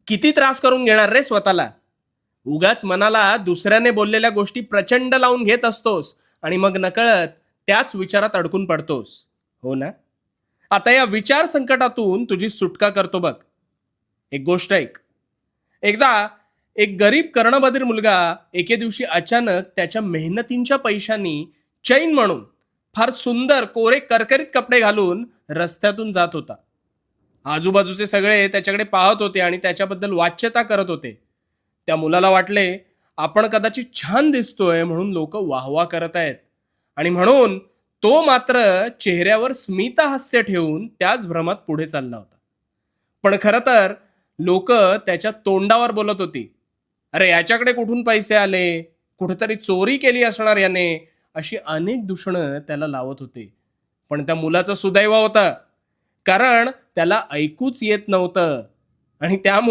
किती त्रास करून घेणार रे स्वतःला? उगाच मनाला दुसऱ्याने बोललेल्या गोष्टी प्रचंड लावून घेत असतोस आणि मग नकळत त्याच विचारात अडकून पडतोस. हो ना? आता या विचार संकटातून तुझी सुटका करतो बघ. एक गोष्ट ऐक. एकदा एक गरीब कर्णबधीर मुलगा एके दिवशी अचानक त्याच्या मेहनतींच्या पैशांनी चैन म्हणून फार सुंदर कोरे करकरीत कपडे घालून रस्त्यातून जात होता. आजूबाजूचे सगळे त्याच्याकडे पाहत होते आणि त्याच्याबद्दल वाच्यता करत होते. त्या मुलाला वाटले आपण कदाचित छान दिसतोय म्हणून लोक वाहवा करत आहेत, आणि म्हणून तो मात्र चेहऱ्यावर स्मितहास्य ठेवून त्याच भ्रमात पुढे चालला होता. पण खरं तर लोक त्याच्या तोंडावर बोलत होती, अरे याच्याकडे कुठून पैसे आले, कुठेतरी चोरी केली असणार याने, अशी अनेक दूषणं त्याला लावत होते. पण त्या मुलाचं सुदैव होतं, कारण त्याला ऐकूच येत नव्हतं आणि त्यामुळे